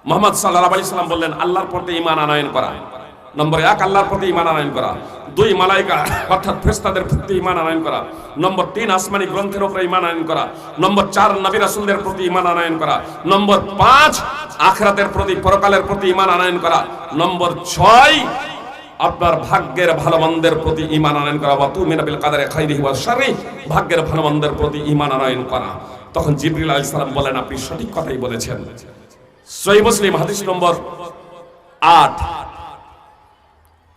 মুহাম্মদ সাল্লাল্লাহু আলাইহি সাল্লাম বললেন আল্লাহর প্রতি ঈমান আনয়ন করা। নম্বর 1 আল্লাহর প্রতি ঈমান আনয়ন করা। 2 মালায়েকা অর্থাৎ ফেরেশতাদের প্রতি ঈমান আনয়ন করা। নম্বর 3 আসমানি গ্রন্থের উপরে ঈমান আনয়ন করা। নম্বর 4 নবী রাসূলদের প্রতি ঈমান আনয়ন করা। নম্বর 5 আখিরাতের প্রতি, পরকালের প্রতি ঈমান আনয়ন করা। নম্বর 6 আপনার ভাগ্যের ভালো মন্দের প্রতি ঈমান আনয়ন করা। ওয়া তুমিনু বিল কদরি খাইরিহি ওয়া শাররিহি, ভাগ্যের ভালো মন্দের প্রতি ঈমান আনয়ন করা। তখন জিবরিল আলাইহিস সালাম বলেন আপনি সঠিক কথাই বলেছেন। সহিহ মুসলিম হাদিস নম্বর 8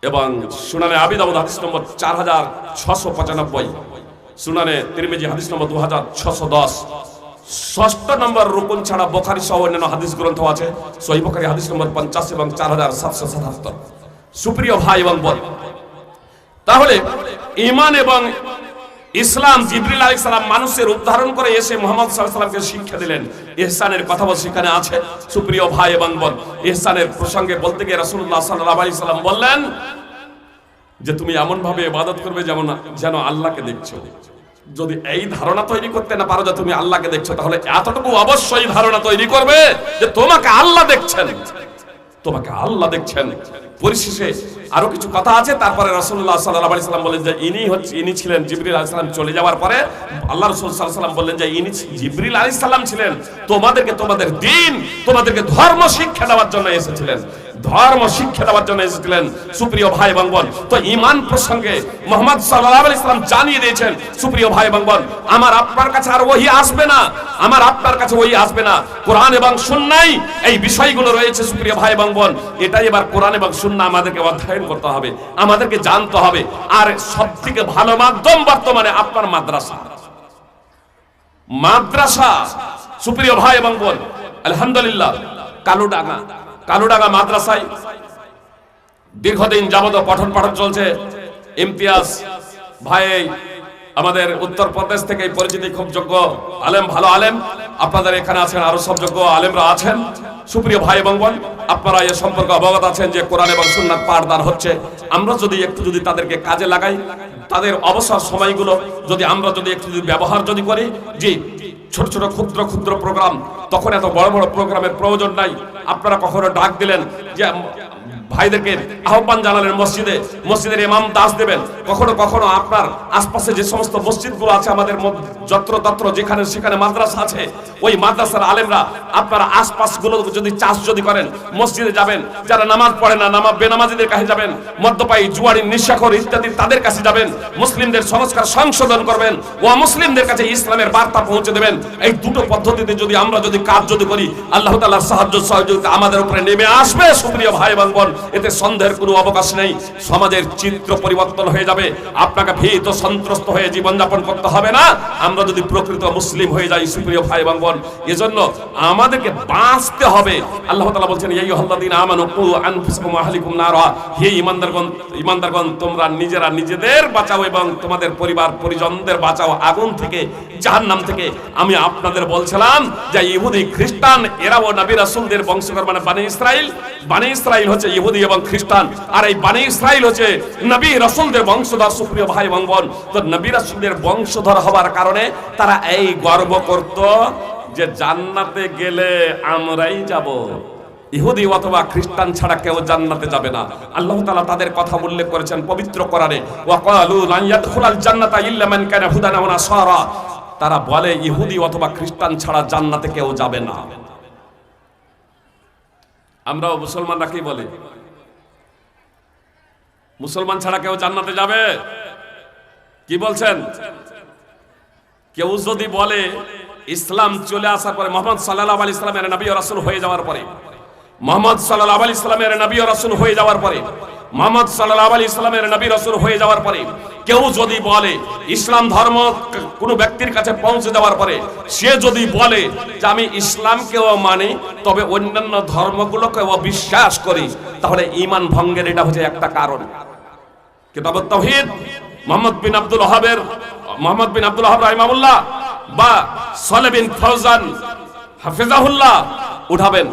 এবং সুনানে আবি দাউদ হাদিস নম্বর 4695, সুনানে তিরমিজি হাদিস নম্বর 2610। ষষ্ঠ নম্বর রুকুন ছাড়া বুখারী সহ অন্যান্য হাদিস গ্রন্থ আছে। সহিহ বুখারী হাদিস নম্বর 50 এবং 4777। সুপ্রিয় ভাই এবং বোন, তাহলে ঈমান এবং ইসলাম জিবরিল আলাইহিস সালাম মানুষের উদ্ধারণ করে এসে মুহাম্মদ সাল্লাল্লাহু আলাইহি সাল্লামকে শিক্ষা দিলেন। ইহসানের কথা বল সেখানে আছে। সুপ্রিয় ভাই এবং বোন, ইহসানের প্রসঙ্গে বলতে গিয়ে রাসূলুল্লাহ সাল্লাল্লাহু আলাইহি সাল্লাম বললেন যে তুমি এমন ভাবে ইবাদত করবে যেন আল্লাহকে দেখছো। যদি এই ধারণা তৈরি করতে না পারো যে তুমি আল্লাহকে দেখছো, তাহলে এতটুকু অবশ্যই ধারণা তৈরি করবে যে তোমাকে আল্লাহ দেখছেন, তোমাকে আল্লাহ দেখছেন। পরিশেষে আরো কিছু কথা আছে। তারপরে রাসূলুল্লাহ সাল্লাল্লাহু আলাইহি সাল্লাম বলেন যে ইনি ছিলেন জিবরিল আলাইহিস সালাম চলে যাওয়ার পরে আল্লাহ রাসূল সাল্লাল্লাহু আলাইহি সাল্লাম বললেন যে ইনি জিবরিল আলাইহিস সালাম ছিলেন তোমাদেরকে তোমাদের দ্বীন, তোমাদেরকে ধর্ম শিক্ষা দেওয়ার জন্য এসেছিলেন, ধর্ম শিক্ষা দেওয়ার জন্য এসেছিলেন। সুপ্রিয় ভাই এবং বোন, তো ঈমান প্রসঙ্গে মুহাম্মদ সাল্লাল্লাহু আলাইহি সাল্লাম জানিয়ে দিয়েছেন। সুপ্রিয় ভাই এবং বোন, আমার আপনার কাছে আর ওহী আসবে না, আমার আপনার কাছে ওহী আসবে না। কোরআন এবং সুন্নাহয় এই বিষয়গুলো রয়েছে। সুপ্রিয় ভাই এবং বোন, এটাই এবার কোরআন এবং সুন্নাহ আমাদেরকে অধ্যয়ন করতে হবে, আমাদেরকে জানতে হবে। আর সবথেকে ভালো মাধ্যম বর্তমানে আপনার মাদ্রাসা, মাদ্রাসা। সুপ্রিয় ভাই এবং বোন, আলহামদুলিল্লাহ কালুডাঙ্গা মাদ্রাসায় দীর্ঘদিন যাবত পঠন পাঠন চলছে। ইমতিয়াজ ভাই আমাদের উত্তরপ্রদেশ থেকে পরিচিতি, খুব যোগ্য আলেম, ভালো আলেম। আপনাদের এখানে আছেন, আরো সব যোগ্য আলেমরা আছেন। সুপ্রিয় ভাই এবং বোন, আপনারা এ সম্পর্কে অবগত আছেন যে কোরআন এবং সুন্নাহর পাঠদান হচ্ছে। আমরা যদি তাদেরকে কাজে লাগাই, তাদের অবসর সময়গুলো আমরা একটু ব্যবহার করি, জি ছোট ছোট ক্ষুদ্র প্রোগ্রাম, তখন এত বড় বড় প্রোগ্রামের প্রয়োজন নাই। আপনারা কখনো ডাক দিলেন যে ভাইদেরকে আহ্বান জানালেন মসজিদের ইমাম দাস দেবেন। কখনো আপনার আশপাশে যে সমস্ত মসজিদগুলো আছে, আমাদের যত্র যেখানে সেখানে মাদ্রাসা আছে, ওই মাদ্রাসার আলেমরা আপনার আশপাশগুলো চাষ করেন, মসজিদে যাবেন। যারা নামাজ পড়ে না, বেনামাজিদের কাছে যাবেন, মদ্যপায়ী, জুয়ারি, নিশাখোর ইত্যাদি তাদের কাছে যাবেন। মুসলিমদের সংস্কার সংশোধন করবেন, ও মুসলিমদের কাছে ইসলামের বার্তা পৌঁছে দেবেন। এই দুটো পদ্ধতিতে আমরা কাজ করি, আল্লাহ তাআলার সাহায্য সহযোগিতা আমাদের উপরে নেমে আসবে। সুপ্রিয় ভাই এবং বোন, এতে সন্দেহের কোনো অবকাশ নেই। সমাজের চিত্র পরিবর্তন হয়ে যাবে। আপনাকে ভীত সন্ত্রস্ত হয়ে জীবনযাপন করতে হবে না, আমরা যদি প্রকৃত মুসলিম হয়ে যাই। সুপ্রিয় ভাই এবং বোন, এজন্য আমাদেরকে বাঁচতে হবে। আল্লাহ তাআলা বলছেন ইয়া আইয়ুহাল্লাযীনা আমানু কু আনফুসাকুম ওয়া আহলিকুম নারা, হে ঈমানদারগণ তোমরা নিজেদের বাঁচাও এবং তোমাদের পরিবার পরিজনদের বাঁচাও আগুন থেকে, জাহান্নাম থেকে। আমি আপনাদের বলছিলাম যে ইহুদি খ্রিস্টান এরাও নবী রাসূলদের বংশধর, মানে বানি ইসরাইল হচ্ছে ইহুদি এবং খ্রিস্টান, আর এই বানি ইসরাইল হচ্ছে নবী রাসূলদের বংশধর। সুপ্রিয় ভাই এবং বোন, তো নবী রাসূলদের বংশধর হওয়ার কারণে তারা এই গর্ব করত যে জান্নাতে গেলে আমরাই যাব, ইহুদি অথবা খ্রিস্টান ছাড়া কেউ জান্নাতে যাবে না। আল্লাহ তাআলা তাদের কথা উল্লেখ করেছেন পবিত্র কোরআনে, ওয়া ক্বালু লান ইয়াদখুলাল জান্নাতা ইল্লা মান কানা হুদান ওয়া নাসারা। তারা বলে ইহুদি অথবা খ্রিস্টান ছাড়া জান্নাতে কেউ যাবে না। আমরাও মুসলমানরা কি বলি? মুসলমান ছাড়া কেউ জান্নাতে যাবে? কি বলছেন? কেউ যদি বলে ইসলাম চলে আসার পরে, মুহাম্মদ সাল্লাল্লাহু আলাইহি সাল্লামের নবী ও রাসূল হয়ে যাওয়ার পরে, মুহাম্মদ সাল্লাল্লাহু আলাইহি সাল্লামের নবী ও রাসূল হয়ে যাওয়ার পরে, মুহাম্মদ সাল্লাল্লাহু আলাইহি সাল্লামের নবী রাসূল হয়ে যাওয়ার পরে, কেউ যদি বলে ইসলাম ধর্ম কোনো ব্যক্তির কাছে পৌঁছে যাওয়ার পরে, সে যদি বলে যে আমি ইসলামকেও মানি তবে অন্যান্য ধর্মগুলোকেও বিশ্বাস করি, তাহলে ঈমান ভঙ্গের এটা হচ্ছে একটা কারণ। কিতাবুত তাওহীদ মুহাম্মদ বিন আব্দুল ওয়াহাব রাহিমাহুল্লাহ বা সালেহ বিন ফাওজান হাফিজাহুল্লাহ উঠাবেন,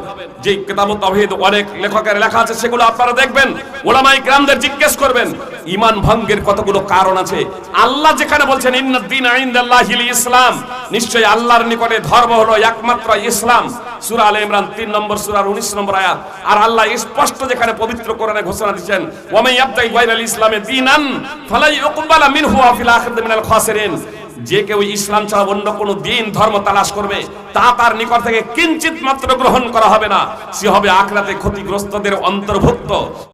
যে কিতাবুত তাওহীদ অনেক লেখকের লেখা আছে, সেগুলো আপনারা দেখবেন, উলামায়ে কেরামদের জিজ্ঞেস করবেন ঈমান ভঙ্গের কতগুলো কারণ আছে। আল্লাহ যেখানে বলছেন ইন্নাদ দীনা ইনদাল্লাহিল ইসলাম, নিশ্চয়ই আল্লাহর নিকটে ধর্ম হলো একমাত্র ইসলাম, সূরা আলে ইমরান 3 নম্বর সূরার 19 নম্বর আয়াত। আর আল্লাহ স্পষ্ট যেখানে পবিত্র কোরআনে ঘোষণা দিয়েছেন, ওয়া মান ইয়াবতাগি গায়রাল ইসলামি দীনান ফালা ইউকবালা মিনহু ওয়া ফিল আখিরাতি মিনাল খাসিরিন। যে কেউ ইসলাম ছাড়া অন্য কোনো দিন ধর্ম তালাশ করবে, তা তার নিকট থেকে কিঞ্চিত মাত্র গ্রহণ করা হবে না, সে হবে আখিরাতে ক্ষতিগ্রস্তদের অন্তর্ভুক্ত।